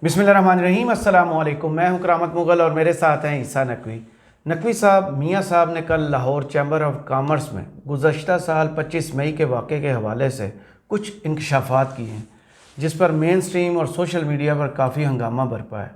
बिस्मिल्लाहिर्रहमानिर्रहीम। अस्सलाम वालेकुम। मैं हूं करामत मुगल और मेरे साथ हैं ईसा नकवी। नकवी साहब, मियाँ साहब ने कल लाहौर चैम्बर ऑफ कॉमर्स में गुज़श्ता साल 25 मई के वाक़े के हवाले से कुछ इंकशाफात किए हैं, जिस पर मेन स्ट्रीम और सोशल मीडिया पर काफ़ी हंगामा बरपा है।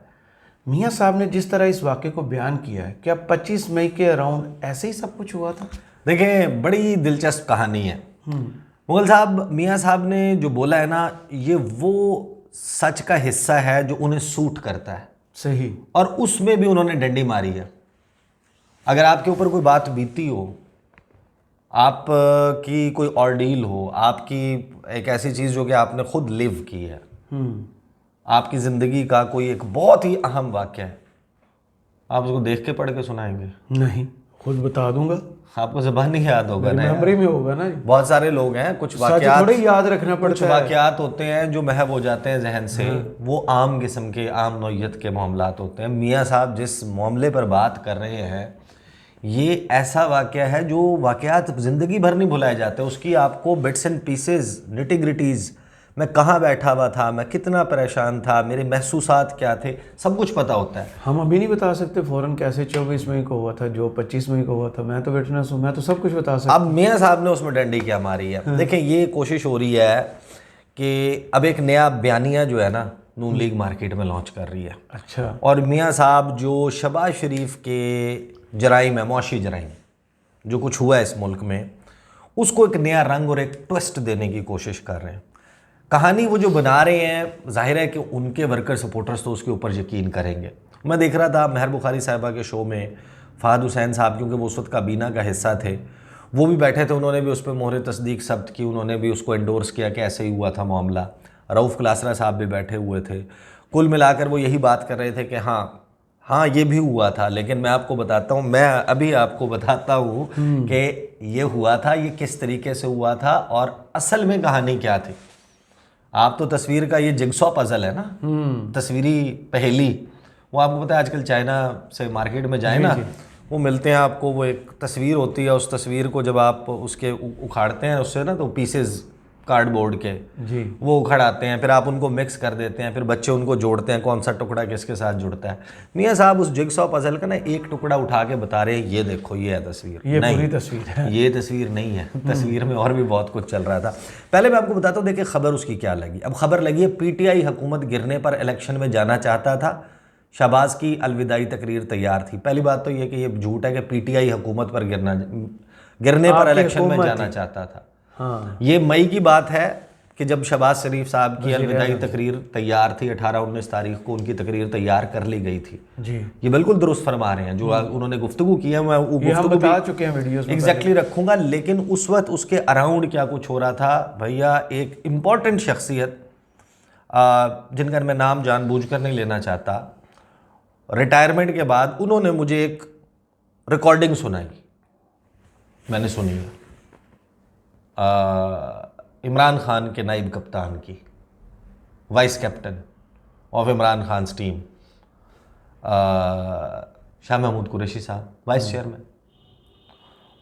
मियाँ साहब ने जिस तरह इस वाक़े को बयान किया है, क्या 25 मई के अराउंड ऐसे ही सब कुछ हुआ था? देखें, बड़ी दिलचस्प कहानी है। मुगल साहब, मियाँ साहब ने जो बोला है ना, ये वो सच का हिस्सा है जो उन्हें सूट करता है। सही। और उसमें भी उन्होंने डंडी मारी है। अगर आपके ऊपर कोई बात बीती हो, आप की कोई ऑर्डील हो, आपकी एक ऐसी चीज़ जो कि आपने खुद लिव की है, आपकी ज़िंदगी का कोई एक बहुत ही अहम वाक़या है, आप उसको देख के पढ़ के सुनाएंगे? नहीं, खुद बता दूंगा। आपको ज़बान नहीं याद होगा ना? मेमोरी में होगा ना। बहुत सारे लोग हैं, कुछ सच वाक़यात थोड़े याद रखना कुछ पड़ता है। वाक़यात होते हैं जो महव हो जाते हैं जहन से। वो आम किस्म के, आम नौइयत के मामलात होते हैं। मियाँ साहब जिस मामले पर बात कर रहे हैं, ये ऐसा वाक़या है जो वाक़यात ज़िंदगी भर नहीं भुलाए जाते। उसकी आपको बिट्स एंड पीसेस, निटी-ग्रिटीज़, मैं कहाँ बैठा हुआ था, मैं कितना परेशान था, मेरे महसूसात क्या थे, सब कुछ पता होता है। हम अभी नहीं बता सकते फ़ौरन कैसे 24 मई को हुआ था, जो 25 मई को हुआ था। मैं तो विटनेस हूँ, मैं तो सब कुछ बता सकता। अब मियाँ साहब ने उसमें डंडी क्या मारी है? देखें, ये कोशिश हो रही है कि अब एक नया बयानिया जो है ना, नून लीग मार्केट में लॉन्च कर रही है। अच्छा। और मियाँ साहब जो शहबाज शरीफ के जराइम है, मुआशी जराइम, जो कुछ हुआ है इस मुल्क में, उसको एक नया रंग और एक ट्विस्ट देने की कोशिश कर रहे हैं। कहानी वो जो बना रहे हैं, जाहिर है कि उनके वर्कर सपोर्टर्स तो उसके ऊपर यकीन करेंगे। मैं देख रहा था महर बुखारी साहिबा के शो में, फ़हद हुसैन साहब, क्योंकि वो उस वक्त काबीना का हिस्सा थे, वो भी बैठे थे। उन्होंने भी उस पर मोहर तस्दीक सब्त की, उन्होंने भी उसको एंडोर्स किया कि ऐसे ही हुआ था मामला। रऊफ़ क्लासरा साहब भी बैठे हुए थे। कुल मिलाकर वो यही बात कर रहे थे कि हाँ ये भी हुआ था, लेकिन मैं आपको बताता हूँ, मैं अभी आपको बताता हूँ कि ये हुआ था, ये किस तरीके से हुआ था और असल में कहानी क्या थी। आप तो तस्वीर का ये जिगसॉ पजल है ना, तस्वीरी पहेली, वो आपको पता है आजकल चाइना से मार्केट में जाए ना, वो मिलते हैं आपको, वो एक तस्वीर होती है, उस तस्वीर को जब आप उसके उखाड़ते हैं उससे ना, तो पीसेस कार्डबोर्ड के जी, वो उखड़ाते हैं, फिर आप उनको मिक्स कर देते हैं, फिर बच्चे उनको जोड़ते हैं, कौन सा टुकड़ा किसके साथ जुड़ता है। मियाँ साहब उस जिगसॉ पजल का ना एक टुकड़ा उठा के बता रहे हैं, ये देखो ये है तस्वीर। ये नहीं, पूरी तस्वीर है। ये तस्वीर नहीं है, तस्वीर में और भी बहुत कुछ चल रहा था। पहले मैं आपको बताता हूँ, देखिए खबर उसकी क्या लगी। अब खबर लगी है, पीटीआई हुकूमत गिरने पर इलेक्शन में जाना चाहता था, शहबाज की अलविदाई तकरीर तैयार थी। पहली बात तो ये कि ये झूठ है कि पीटीआई हुकूमत पर गिरने पर इलेक्शन में जाना चाहता था। हाँ, ये मई की बात है कि जब शहबाज शरीफ साहब की अलविदाई तकरीर तैयार थी, 18-19 तारीख को उनकी तकरीर तैयार कर ली गई थी। जी, ये बिल्कुल दुरुस्त फरमा रहे हैं जो उन्होंने गुफ्तगू की है। मैं वो ये हम गुफ्तगू बता चुके हैं वीडियोस में एग्जैक्टली रखूंगा, लेकिन उस वक्त उसके अराउंड क्या कुछ हो रहा था भैया। एक इम्पॉर्टेंट शख्सियत, जिनका मैं नाम जानबूझकर नहीं लेना चाहता, रिटायरमेंट के बाद उन्होंने मुझे एक रिकॉर्डिंग सुनाई, मैंने सुनी है, इमरान खान के नाइब कप्तान की, vice captain of Imran Khan team, Shah Mahmood Qureshi साहब, वाइस चेयरमैन।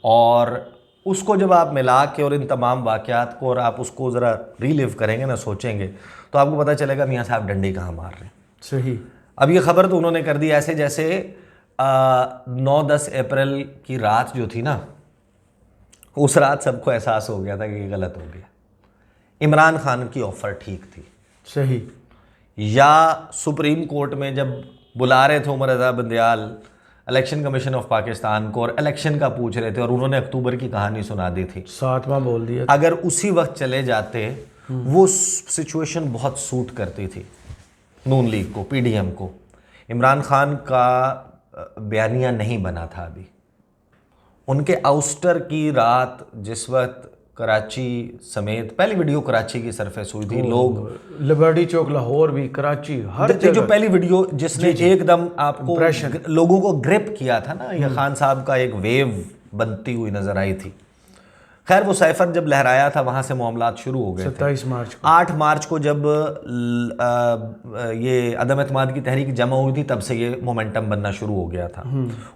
और उसको जब आप मिला के और इन तमाम वाक़यात को और आप उसको ज़रा रीलिव करेंगे ना, सोचेंगे, तो आपको पता चलेगा मियाँ साहब डंडी कहाँ मार रहे हैं। सही। अब ये खबर तो उन्होंने कर दी ऐसे जैसे 9-10 अप्रैल की रात जो थी ना, उस रात सबको एहसास हो गया था कि ये गलत हो गया। इमरान खान की ऑफ़र ठीक थी। सही। या सुप्रीम कोर्ट में जब बुला रहे थे Umar Raza Bandial election commission of Pakistan को और इलेक्शन का पूछ रहे थे, और उन्होंने अक्टूबर की कहानी सुना दी थी, 7वां बोल दिया। अगर उसी वक्त चले जाते, वो सिचुएशन बहुत सूट करती थी नून लीग को, पीडीएम को। इमरान खान का बयानिया नहीं बना था अभी। उनके आउस्टर की रात, जिस वक्त कराची समेत, पहली वीडियो कराची की सरफेस हुई थी, लोग लिबर्टी चौक, लाहौर भी, कराची, हर जगह जो पहली वीडियो जिसने एकदम आपको लोगों को ग्रिप किया था ना, ये खान साहब का एक वेव बनती हुई नजर आई थी। खैर वो साइफर जब लहराया था, वहाँ से मामलात शुरू हो गए थे। 27 मार्च को, 8 मार्च को जब ये अदम एतमाद की तहरीक जमा हुई थी, तब से ये मोमेंटम बनना शुरू हो गया था।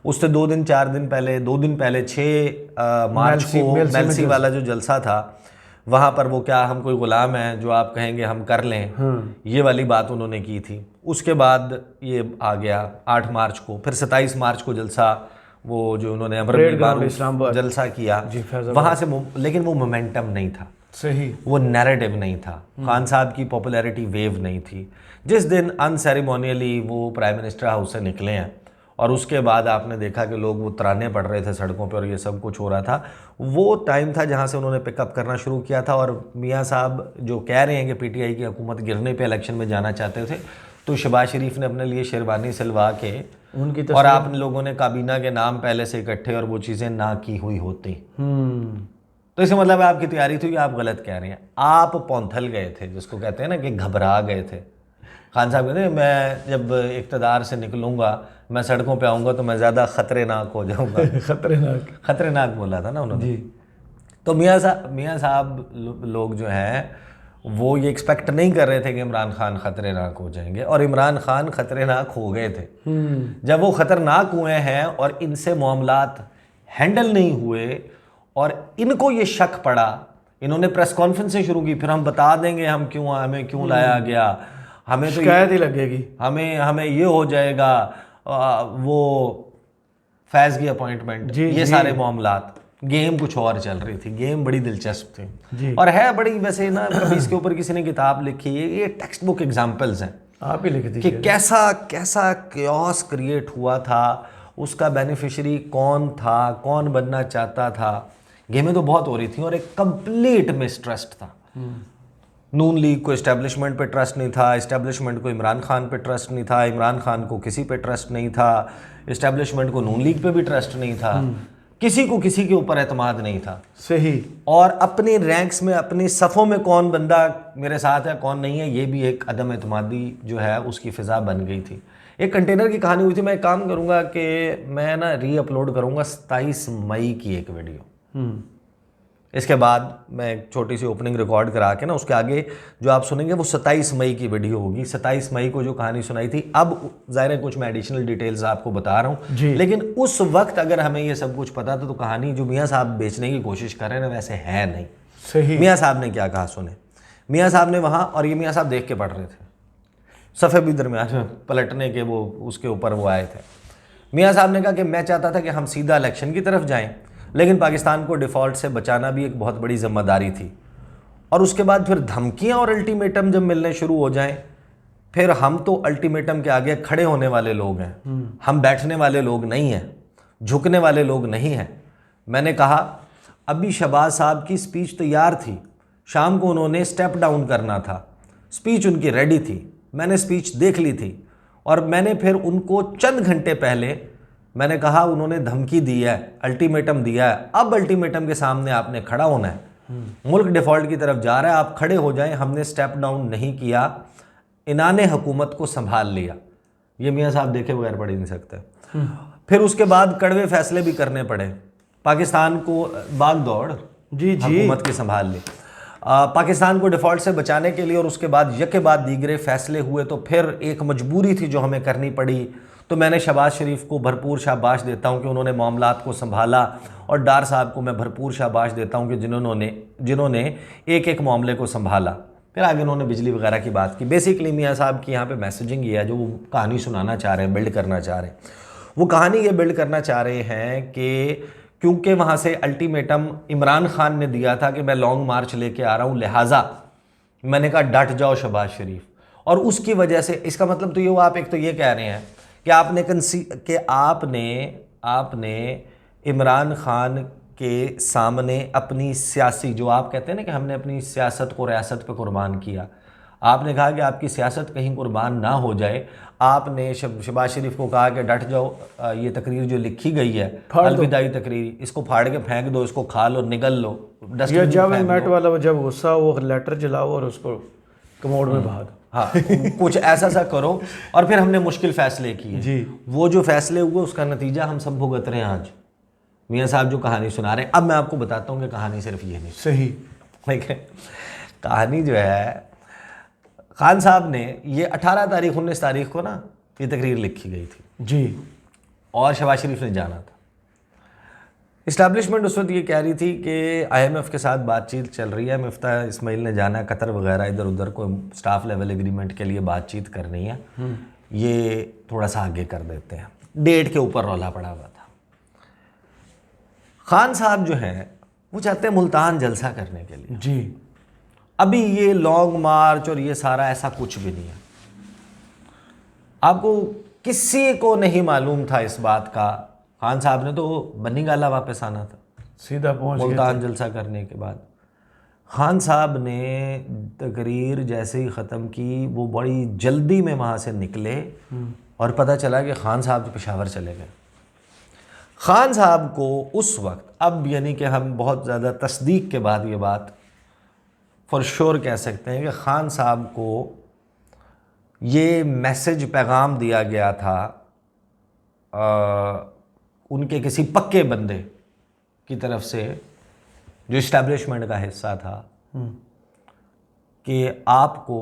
उससे 2 दिन पहले 6 मार्च को मेलसी वाला जो जलसा था, वहाँ पर वो क्या हम कोई गुलाम हैं जो आप कहेंगे हम कर लें, ये वाली बात उन्होंने की थी। उसके बाद ये आ गया 8 मार्च को, फिर 27 मार्च को जलसा, वो जो उन्होंने अमर बारूद जलसा किया वहाँ से, लेकिन वो मोमेंटम नहीं था, सही, वो नैरेटिव नहीं था, खान साहब की पॉपुलैरिटी वेव नहीं थी। जिस दिन अनसेरेमोनियली वो प्राइम मिनिस्टर हाउस से निकले हैं और उसके बाद आपने देखा कि लोग वो तराने पड़ रहे थे सड़कों पे और ये सब कुछ हो रहा था, वो टाइम था जहाँ से उन्होंने पिकअप करना शुरू किया था। और मियाँ साहब जो कह रहे हैं कि पीटीआई की हुकूमत गिरने पे इलेक्शन में जाना चाहते थे, तो शहबाज शरीफ ने अपने लिए शेरवानी सिलवा के उनकी और आप लोगों ने काबीना के नाम पहले से इकट्ठे और वो चीज़ें ना की हुई होती, तो इसका मतलब आपकी तैयारी थी कि आप गलत कह रहे हैं। आप पौंथल गए थे, जिसको कहते हैं ना कि घबरा गए थे। खान साहब कहते हैं मैं जब इक़्तिदार से निकलूँगा, मैं सड़कों पे आऊँगा तो मैं ज़्यादा ख़तरनाक हो जाऊँगा। खतरनाक बोला था ना उन्होंने जी। तो मियाँ साहब लोग जो हैं वो ये एक्सपेक्ट नहीं कर रहे थे कि इमरान खान ख़तरनाक हो जाएंगे, और इमरान खान ख़तरनाक हो गए थे। जब वो ख़तरनाक हुए हैं और इनसे मामलात हैंडल नहीं हुए और इनको ये शक पड़ा, इन्होंने प्रेस कॉन्फ्रेंसें शुरू की, फिर हम बता देंगे हम क्यों, हमें क्यों लाया गया, हमें तो शिकायत ही लगेगी, हमें ये हो जाएगा, वो फैज़ की अपॉइंटमेंट, ये सारे मामलात। गेम कुछ और चल रही थी, गेम बड़ी दिलचस्प थी और है बड़ी, वैसे ना कभी इसके ऊपर किसी ने किताब लिखी है, ये टेक्स्ट बुक एग्जाम्पल्स हैं, आप ही लिख दीजिए कि कैसा क्योस क्रिएट हुआ था, उसका बेनिफिशियरी कौन था, कौन बनना चाहता था। गेमें तो बहुत हो रही थी और एक कंप्लीट मिसट्रस्ट था। नून लीग को इस्टेब्लिशमेंट पे ट्रस्ट नहीं था, इस्टेब्लिशमेंट को इमरान खान पे ट्रस्ट नहीं था, इमरान खान को किसी पे ट्रस्ट नहीं था, इस्टेब्लिशमेंट को नून लीग पे भी ट्रस्ट नहीं था, किसी को किसी के ऊपर एतमाद नहीं था। सही। और अपने रैंक्स में, अपनी सफ़ों में कौन बंदा मेरे साथ है कौन नहीं है, ये भी एक अदम एतमादी जो है उसकी फ़िज़ा बन गई थी। एक कंटेनर की कहानी हुई थी। मैं एक काम करूँगा कि मैं ना री-अपलोड करूँगा 27 मई की एक वीडियो, इसके बाद मैं एक छोटी सी ओपनिंग रिकॉर्ड करा के ना उसके आगे जो आप सुनेंगे वो 27 मई की वीडियो होगी। 27 मई को जो कहानी सुनाई थी, अब ज़ाहिर है कुछ मैं एडिशनल डिटेल्स आपको बता रहा हूँ, लेकिन उस वक्त अगर हमें ये सब कुछ पता था तो कहानी जो मियाँ साहब बेचने की कोशिश कर रहे हैं ना वैसे है नहीं। सही। मियाँ साहब ने क्या कहा सुने। मियाँ साहब ने वहाँ, और ये मियाँ साहब देख के पढ़ रहे थे, सफ़े भी दरमियान पलटने के वो उसके ऊपर वो आए थे। मियाँ साहब ने कहा कि मैं चाहता था कि हम सीधा इलेक्शन की तरफ जाएं, लेकिन पाकिस्तान को डिफ़ॉल्ट से बचाना भी एक बहुत बड़ी जिम्मेदारी थी। और उसके बाद फिर धमकियां और अल्टीमेटम जब मिलने शुरू हो जाएं, फिर हम तो अल्टीमेटम के आगे खड़े होने वाले लोग हैं, हम बैठने वाले लोग नहीं हैं, झुकने वाले लोग नहीं हैं। मैंने कहा अभी शहबाज साहब की स्पीच तैयार थी, शाम को उन्होंने स्टेप डाउन करना था, स्पीच उनकी रेडी थी, मैंने स्पीच देख ली थी और मैंने फिर उनको चंद घंटे पहले मैंने कहा उन्होंने धमकी दी है, अल्टीमेटम दिया है, अब अल्टीमेटम के सामने आपने खड़ा होना है, मुल्क डिफ़ॉल्ट की तरफ जा रहा है, आप खड़े हो जाएं। हमने स्टेप डाउन नहीं किया, इन्होंने हुकूमत को संभाल लिया। ये मियाँ साहब देखे बगैर पढ़ ही नहीं सकते। फिर उसके बाद कड़वे फैसले भी करने पड़े, पाकिस्तान को भाग दौड़ हुकूमत की संभाल ली, पाकिस्तान को डिफ़ॉल्ट से बचाने के लिए, और उसके बाद यके बाद दीगरे फैसले हुए। तो फिर एक मजबूरी थी जो हमें करनी पड़ी। तो मैंने शहबाज शरीफ को भरपूर शाबाश देता हूं कि उन्होंने मामलात को संभाला, और डार साहब को मैं भरपूर शाबाश देता हूं कि जिन्होंने एक एक मामले को संभाला। फिर आगे उन्होंने बिजली वगैरह की बात की। बेसिकली मियाँ साहब की यहाँ पे मैसेजिंग ये है, जो वो कहानी सुनाना चाह रहे हैं, बिल्ड करना चाह रहे हैं, वो कहानी ये बिल्ड करना चाह रहे हैं कि क्योंकि वहाँ से अल्टीमेटम इमरान खान ने दिया था कि मैं लॉन्ग मार्च लेके आ रहा हूँ, लिहाजा मैंने कहा डट जाओ शहबाज शरीफ। और उसकी वजह से इसका मतलब तो ये हुआ, आप एक तो ये कह रहे हैं कि आपने इमरान खान के सामने अपनी सियासी, जो आप कहते हैं ना कि हमने अपनी सियासत को रियासत पे कुर्बान किया, आपने कहा कि आपकी सियासत कहीं कुर्बान ना हो जाए। आपने शहबाज शरीफ को कहा कि डट जाओ, ये तकरीर जो लिखी गई है अलविदाई तकरीर, इसको फाड़ के फेंक दो, इसको खा लो, निगल लो, डस्टबिन में फेंक दो। जब गुस्सा वो लेटर जलाओ और उसको कमोड में बहा दो। हाँ, कुछ ऐसा सा करो। और फिर हमने मुश्किल फ़ैसले किए जी। वो जो फ़ैसले हुए उसका नतीजा हम सब भुगत रहे हैं आज। मियाँ साहब जो कहानी सुना रहे हैं, अब मैं आपको बताता हूँ कि कहानी सिर्फ ये नहीं। सही। ठीक है, कहानी जो है, खान साहब ने ये 18 तारीख 19 तारीख को ना ये तकरीर लिखी गई थी जी, और शहबाज शरीफ ने जाना था। इस्टेब्लिशमेंट उस वक्त ये कह रही थी कि IMF के साथ बातचीत चल रही है, मिफ्ता इस्माइल ने जाना है कतर वगैरह, इधर उधर को स्टाफ लेवल एग्रीमेंट के लिए बातचीत करनी है, ये थोड़ा सा आगे कर देते हैं। डेट के ऊपर रौला पड़ा हुआ था। खान साहब जो हैं वो चाहते हैं मुल्तान जलसा करने के लिए। जी। अभी ये लॉन्ग मार्च और ये सारा ऐसा कुछ भी नहीं है। आपको किसी को नहीं मालूम था इस बात का। खान साहब ने तो बन्नी गाला वापस आना था सीधा पहुंच गए मुल्तान जलसा करने के बाद। खान साहब ने तकरीर जैसे ही ख़त्म की वो बड़ी जल्दी में वहाँ से निकले और पता चला कि खान साहब तो पेशावर चले गए। खान साहब को उस वक्त, अब यानी कि हम बहुत ज़्यादा तस्दीक के बाद ये बात फॉर श्योर कह सकते हैं कि खान साहब को ये मैसेज पैगाम दिया गया था उनके किसी पक्के बंदे की तरफ से जो इस्टेब्लिशमेंट का हिस्सा था कि आपको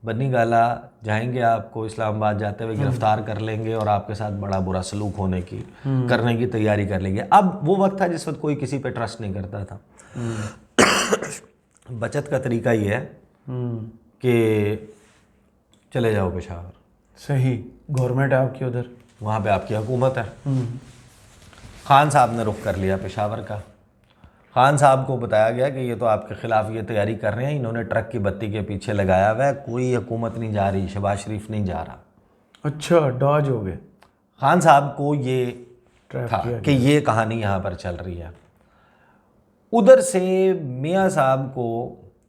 बन्नी गाला जाएंगे, आपको इस्लामाबाद जाते हुए गिरफ्तार कर लेंगे और आपके साथ बड़ा बुरा सलूक होने की करने की तैयारी कर लेंगे। अब वो वक्त था जिस वक्त कोई किसी पे ट्रस्ट नहीं करता था। बचत का तरीका ये है कि चले जाओ पेशावर, सही, गवर्नमेंट आपकी उधर, वहाँ पे आपकी हुकूमत है। खान साहब ने रुख कर लिया पेशावर का। खान साहब को बताया गया कि ये तो आपके ख़िलाफ़ ये तैयारी कर रहे हैं, इन्होंने ट्रक की बत्ती के पीछे लगाया हुआ है, कोई हुकूमत नहीं जा रही, शहबाज शरीफ नहीं जा रहा। अच्छा, डॉज हो गए। खान साहब को ये ट्रैप था किया कि ये कहानी यहाँ पर चल रही है। उधर से मियाँ साहब को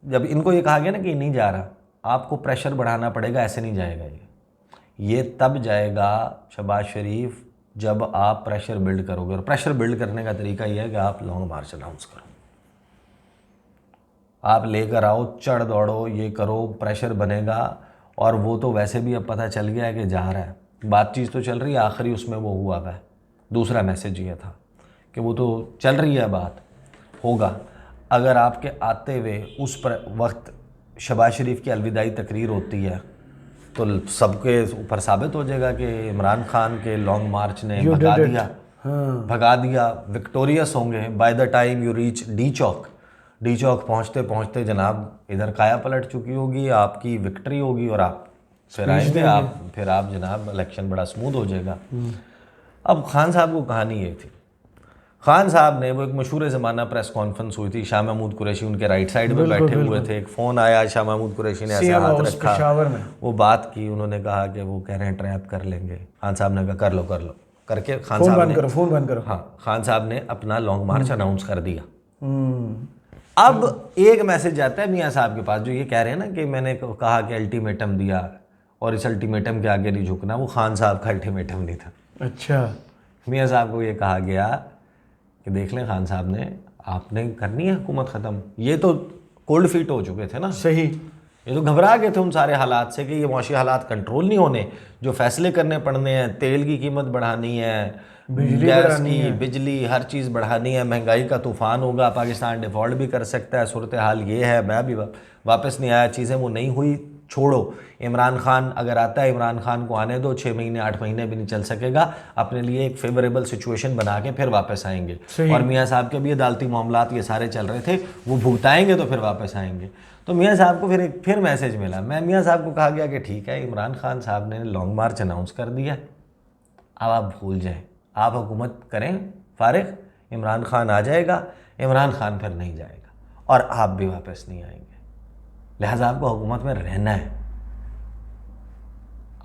जब इनको ये कहा गया ना कि नहीं जा रहा, आपको प्रेशर बढ़ाना पड़ेगा, ऐसे नहीं जाएगा ये तब जाएगा शहबाज शरीफ जब आप प्रेशर बिल्ड करोगे। और प्रेशर बिल्ड करने का तरीका यह है कि आप लॉन्ग मार्च अनाउंस करो, आप लेकर आओ, चढ़ दौड़ो, ये करो, प्रेशर बनेगा। और वो तो वैसे भी अब पता चल गया है कि जा रहा है, बातचीत तो चल रही है, आखिरी उसमें वो हुआ है। दूसरा मैसेज ये था कि वो तो चल रही है, बात होगा। अगर आपके आते हुए उस पर वक्त शहबाज शरीफ की अलविदाई तकरीर होती है तो सबके ऊपर साबित हो जाएगा कि इमरान खान के लॉन्ग मार्च ने भगा दिया, विक्टोरियस होंगे। By the time you reach the chowk पहुँचते पहुँचते जनाब इधर काया पलट चुकी होगी, आपकी विक्ट्री होगी और आप फिर आएंगे, आप जनाब इलेक्शन बड़ा स्मूथ हो जाएगा। अब खान साहब को कहानी ये थी, खान साहब ने, वो एक मशहूर ज़माना प्रेस कॉन्फ्रेंस हुई थी, शाह महमूद कुरैशी उनके राइट साइड में बैठे हुए थे। एक फ़ोन आया, शाह महमूद कुरैशी ने ऐसे हाथ रखा, वो बात की, उन्होंने कहा कि वो कह रहे हैं ट्रैप कर लेंगे। खान साहब ने कहा कर लो करके खान साहब ने फ़ोन बंद करो। हाँ, खान साहब ने अपना लॉन्ग मार्च अनाउंस कर दिया। अब एक मैसेज आता है मियाँ साहब के पास जो ये कह रहे हैं ना कि मैंने कहा कि अल्टीमेटम दिया और इस अल्टीमेटम के आगे नहीं झुकना, वो खान साहब का अल्टीमेटम नहीं था। अच्छा, मियाँ साहब को ये कहा गया कि देख लें खान साहब ने, आपने करनी है हुकूमत ख़त्म। ये तो कोल्ड फीट हो चुके थे ना, सही, ये तो घबरा गए थे उन सारे हालात से कि ये मुआशी हालात कंट्रोल नहीं होने, जो फैसले करने पड़ने हैं, तेल की कीमत बढ़ानी है, गैस की, बिजली, हर चीज़ बढ़ानी है, महंगाई का तूफ़ान होगा, पाकिस्तान डिफ़ॉल्ट भी कर सकता है, सूरत हाल ये है, मैं भी वापस नहीं आया, चीज़ें वो नहीं हुई, छोड़ो। इमरान खान अगर आता है, इमरान खान को आने दो, 6 महीने 8 महीने भी नहीं चल सकेगा, अपने लिए एक फेवरेबल सिचुएशन बना के फिर वापस आएंगे। और मियाँ साहब के भी अदालती मामलात ये सारे चल रहे थे, वो भुगताएंगे तो फिर वापस आएंगे। तो मियाँ साहब को फिर मैसेज मिला, मियाँ साहब को कहा गया कि ठीक है, इमरान खान साहब ने लॉन्ग मार्च अनाउंस कर दिया, अब आप भूल जाएँ, आप हुकूमत करें फारिग, इमरान खान आ जाएगा, इमरान खान फिर नहीं जाएगा और आप भी वापस नहीं आएंगे, लिहाजा आपको हुकूमत में रहना है।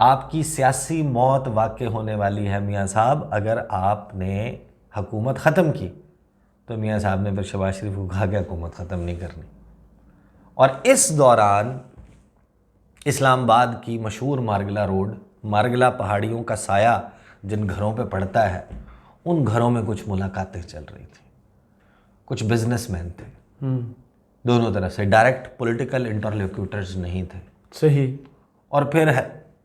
आपकी सियासी मौत वाक़ई होने वाली है मियाँ साहब, अगर आपने हुकूमत ख़त्म की। तो मियाँ साहब ने फिर शहबाज शरीफ को कहा कि हुकूमत ख़त्म नहीं करनी। और इस दौरान इस्लामाबाद की मशहूर मारगला रोड, मारगला पहाड़ियों का साया जिन घरों पे पड़ता है, उन घरों में कुछ मुलाकातें चल रही थी, कुछ बिजनेसमैन थे, दोनों तरफ से, डायरेक्ट पॉलिटिकल इंटरलोक्यूटर्स नहीं थे। सही। और फिर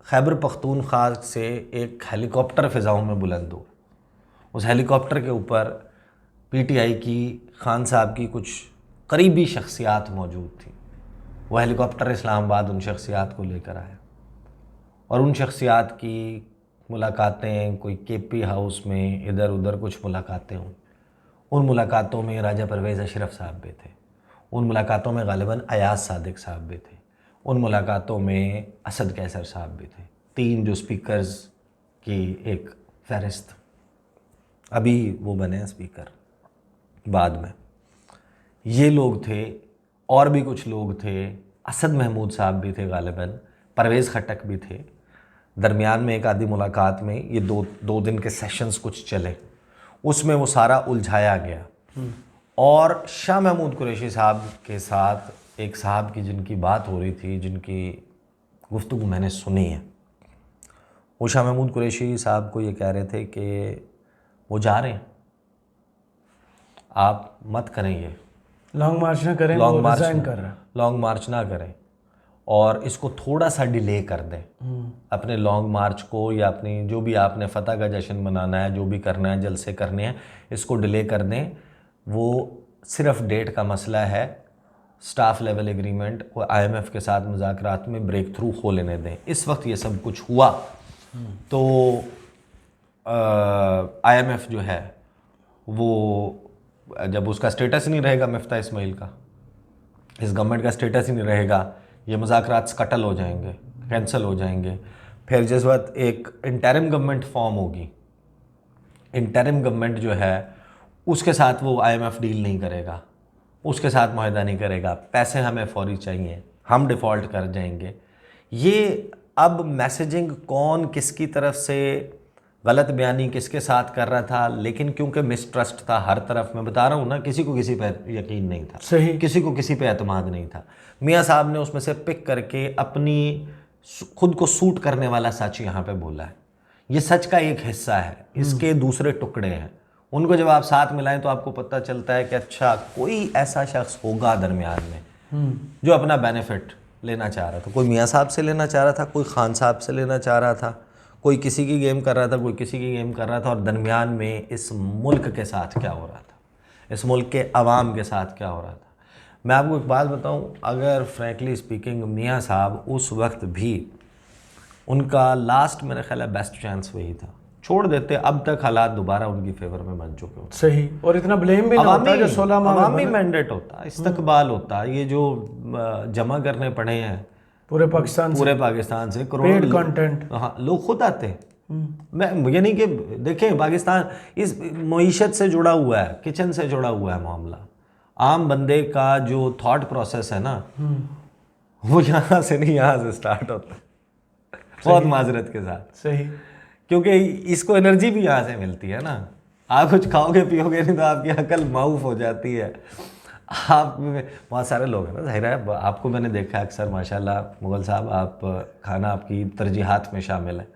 खैबर पख्तूनख्वा से एक हेलीकॉप्टर फ़िज़ाओं में बुलंद हुआ, उस हेलीकॉप्टर के ऊपर पीटीआई की, खान साहब की कुछ करीबी शख्सियात मौजूद थी। वह हेलीकॉप्टर इस्लामाबाद उन शख्सियात को लेकर आया और उन शख्सियात की मुलाकातें, कोई केपी हाउस में, इधर उधर कुछ मुलाकातें हुई। उन मुलाकातों में राजा परवेज़ अशरफ साहब भी थे, उन मुलाकातों में गालिबन अयाज सादिक साहब भी थे, उन मुलाकातों में असद कैसर साहब भी थे। 3 जो स्पीकर्स की एक फहरिस्त, अभी वो बने हैं स्पीकर बाद में, ये लोग थे। और भी कुछ लोग थे, असद महमूद साहब भी थे गालिबन, परवेज़ खट्टक भी थे। दरमियान में एक आधी मुलाकात में ये दो दिन के सेशंस कुछ चले, उसमें वो सारा उलझाया गया। और शाह महमूद कुरैशी साहब के साथ एक साहब की जिनकी बात हो रही थी, जिनकी गुफ्तगू मैंने सुनी है, वो शाह महमूद कुरैशी साहब को ये कह रहे थे कि वो जा रहे हैं, आप मत करें, ये लॉन्ग मार्च ना करें, लॉन्ग वो मार्च रिजाइन कर रहा है। लॉन्ग मार्च ना करें और इसको थोड़ा सा डिले कर दें, अपने लॉन्ग मार्च को या अपनी जो भी आपने फतह का जश्न मनाना है, जो भी करना है, जलसे करने हैं, इसको डिले कर दें। वो सिर्फ डेट का मसला है, स्टाफ लेवल एग्रीमेंट और IMF के साथ मुज़ाकरात में ब्रेक थ्रू हो लेने दें। इस वक्त ये सब कुछ हुआ तो IMF जो है वो जब उसका स्टेटस ही नहीं रहेगा, मिफ्ता इस्माइल का, इस गवर्नमेंट का स्टेटस ही नहीं रहेगा, ये मुज़ाकरात स्कटल हो जाएंगे, कैंसिल हो जाएंगे। फिर जिस वक्त एक इंटरिम गवर्नमेंट फॉर्म होगी, इंटरिम गवर्नमेंट जो है उसके साथ वो IMF डील नहीं करेगा, उसके साथ मुआहदा नहीं करेगा, पैसे हमें फौरी चाहिए, हम डिफ़ॉल्ट कर जाएंगे। ये अब मैसेजिंग कौन किसकी तरफ से गलत बयानी किसके साथ कर रहा था, लेकिन क्योंकि मिसट्रस्ट था हर तरफ, मैं बता रहा हूँ ना, किसी को किसी पर यकीन नहीं था, सही, किसी को किसी पे एतमाद नहीं था। मियाँ साहब ने उसमें से पिक करके अपनी खुद को सूट करने वाला सच यहाँ पे बोला है। ये सच का एक हिस्सा है, इसके दूसरे टुकड़े हैं, उनको जब आप साथ मिलाएं तो आपको पता चलता है कि अच्छा कोई ऐसा शख्स होगा दरमियान में जो अपना बेनिफिट लेना चाह रहा था। कोई मियाँ साहब से लेना चाह रहा था, कोई खान साहब से लेना चाह रहा था, कोई किसी की गेम कर रहा था, कोई किसी की गेम कर रहा था। और दरमियान में इस मुल्क के साथ क्या हो रहा था, इस मुल्क के अवाम के साथ क्या हो रहा था। मैं आपको एक बात बताऊं, अगर फ्रैंकली स्पीकिंग मियाँ साहब उस वक्त भी, उनका लास्ट मेरे ख्याल है बेस्ट चांस वही था, छोड़ देते, अब तक हालात दोबारा उनकी फेवर में बन चुके होते। सही, और इतना ब्लेम भी ना होता जो 16 माह अवामी मैंडेट होता, इस्तकबाल होता, ये जो जमा करने पड़े हैं पूरे पाकिस्तान से पेड कंटेंट, हाँ, लोग खुद आते हैं। मैं ये नहीं कि देखें, पाकिस्तान इस मईशत से जुड़ा हुआ है, किचन से जुड़ा हुआ है मामला। आम बंदे का जो थॉट प्रोसेस है ना, वो यहाँ से नहीं, यहाँ से स्टार्ट होता है, बहुत माजरत के साथ। सही, क्योंकि इसको एनर्जी भी यहाँ से मिलती है ना। आप कुछ खाओगे पियोगे नहीं तो आपकी अकल माऊफ हो जाती है। आप बहुत सारे लोग हैं ना, जाहिर है, आपको मैंने देखा अक्सर, माशाल्लाह मुगल साहब, आप खाना आपकी तरजीहात में शामिल है।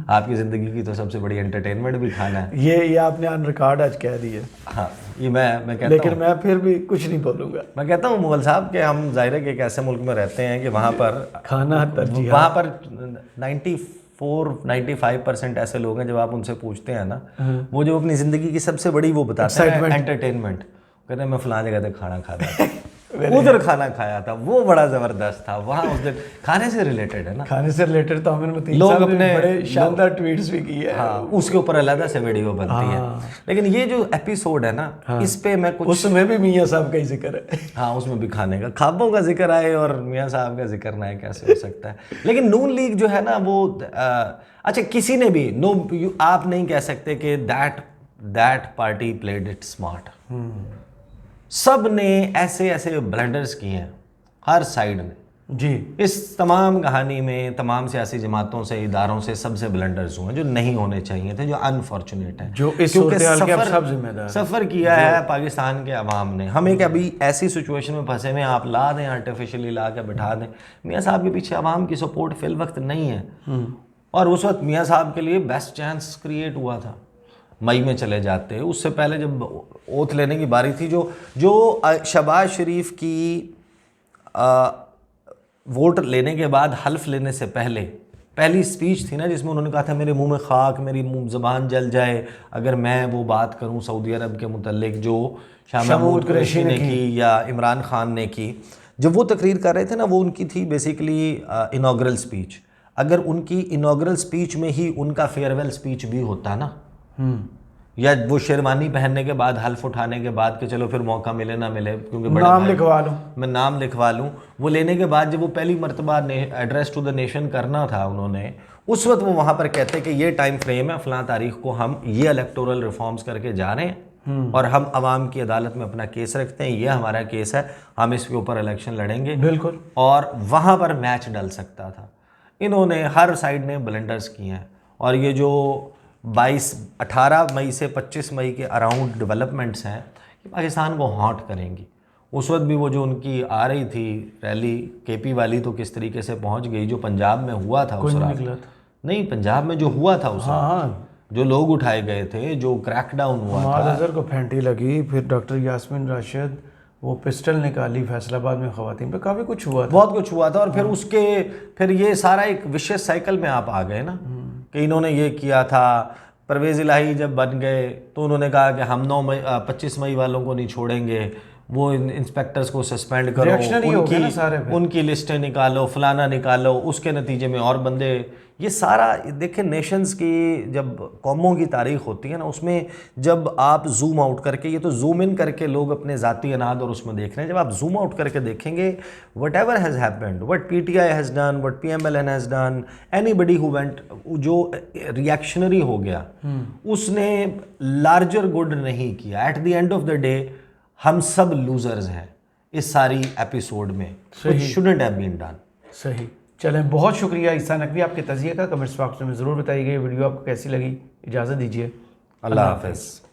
आपकी ज़िंदगी की तो सबसे बड़ी एंटरटेनमेंट भी खाना है। ये आपने ऑन रिकॉर्ड आज कह दिया। हाँ, ये मैं कहता हूँ, लेकिन मैं फिर भी कुछ नहीं बोलूँगा। मैं कहता हूँ मुगल साहब कि हम जाहिर है कि एक ऐसे मुल्क में रहते हैं कि वहाँ पर खाना तरजीह, वहाँ पर 94-95% ऐसे लोग हैं, जब आप उनसे पूछते हैं ना, वो जो अपनी ज़िंदगी की सबसे बड़ी वो बताते हैं एंटरटेनमेंट, कहते हैं मैं फलां जगह पे खाना खाता था, उधर खाना खाया था, वो बड़ा ज़बरदस्त था, वहाँ उस दिन खाने से रिलेटेड है ना, खाने से रिलेटेड तो हमें मतीन लोग साहब ने अपने बड़े शानदार ट्वीट्स भी किए हैं। हाँ, उसके ऊपर अलग से वीडियो बनती है। लेकिन ये जो एपिसोड है ना, इस पे मैं कुछ, उसमें भी मियाँ साहब का ही जिक्र है। हाँ, उसमें भी खाने का, ख्वाबों का जिक्र आए और मियाँ साहब का जिक्र ना आए, कैसे हो सकता है। लेकिन नून लीग जो है ना वो अच्छा, किसी ने भी आप नहीं कह सकते कि that party played it smart. सब ने ऐसे ऐसे ब्लंडर्स किए हैं हर साइड ने जी। इस तमाम कहानी में तमाम सियासी जमातों से, इदारों से सबसे ब्लंडर्स हुए जो नहीं होने चाहिए थे, जो अनफॉर्चुनेट है, जो इस सूरत-ए-हाल के अब सब जिम्मेदार सफ़र किया है पाकिस्तान के अवाम ने। हम एक अभी ऐसी सिचुएशन में फंसे हुए, आप ला दें आर्टिफिशियली, ला के बैठा दें। मियाँ साहब के पीछे अवाम की सपोर्ट फिल वक्त नहीं है, और उस वक्त मियाँ साहब के लिए बेस्ट चांस क्रिएट हुआ था। मई में चले जाते, उससे पहले जब ओथ लेने की बारी थी, जो शहबाज शरीफ की वोट लेने के बाद हल्फ लेने से पहले पहली स्पीच थी ना, जिसमें उन्होंने कहा था मेरे मुंह में खाक, मेरी मुंह ज़बान जल जाए अगर मैं वो बात करूं सऊदी अरब के मुतल्लिक जो शाह महमूद कुरैशी ने की या इमरान खान ने की। जब वो तकरीर कर रहे थे ना, वो उनकी थी बेसिकली इनॉग्रल स्पीच। अगर उनकी इनॉग्रल स्पीच में ही उनका फेयरवेल स्पीच भी होता ना, या वो शेरवानी पहनने के बाद हल्फ उठाने के बाद कि चलो फिर मौका मिले ना मिले, क्योंकि बड़े नाम भाई लिखवा लूँ, मैं नाम लिखवा लूँ, वो लेने के बाद जब वो पहली मरतबा एड्रेस टू द नेशन करना था उन्होंने, उस वक्त वो वहाँ पर कहते कि ये टाइम फ्रेम है, फलां तारीख को हम ये इलेक्टोरल रिफॉर्म्स करके जा रहे हैं और हम अवाम की अदालत में अपना केस रखते हैं, ये हमारा केस है, हम इसके ऊपर इलेक्शन लड़ेंगे। बिल्कुल। और वहाँ पर मैच डल सकता था। इन्होंने हर साइड ने ब्लंडर्स किए हैं और ये जो 18 मई से 25 मई के अराउंड डेवलपमेंट्स हैं ये पाकिस्तान को हॉट करेंगी। उस वक्त भी वो जो उनकी आ रही थी रैली केपी वाली, तो किस तरीके से पहुंच गई, जो पंजाब में हुआ था उस रात, नहीं पंजाब में जो हुआ था उस रात, जो लोग उठाए गए थे, जो क्रैकडाउन हुआ था, अजहर को फेंटी लगी, फिर डॉक्टर यास्मीन राशिद वो पिस्टल निकाली, फैसलाबाद में ख़वातीन पे काफ़ी कुछ हुआ था, बहुत कुछ हुआ था। और फिर ये सारा एक विशेष साइकिल में आप आ गए ना कि इन्होंने ये किया था। परवेज़ इलाही जब बन गए तो उन्होंने कहा कि हम 25 मई वालों को नहीं छोड़ेंगे, वो इंस्पेक्टर्स को सस्पेंड करो, उनकी लिस्टें निकालो, फलाना निकालो, उसके नतीजे में और बंदे, ये सारा देखें नेशंस की जब कौमों की तारीख होती है ना, उसमें जब आप जूम आउट करके, ये तो जूम इन करके लोग अपने ज़ाती अनाद और उसमें देख रहे हैं, जब आप जूम आउट करके देखेंगे whatever has happened, what PTI has done, what PMLN has done, anybody who went, जो रिएक्शनरी हो गया उसने लार्जर गुड नहीं किया। At the end of the day हम सब लूजर्स हैं इस सारी एपिसोड में, which shouldn't have been done. सही। चलें, बहुत शुक्रिया ईसा नकवी आपके तज़िये का। कमेंट्स बॉक्स में ज़रूर बताइए वीडियो आपको कैसी लगी। इजाज़त दीजिए, अल्लाह हाफ़िज़।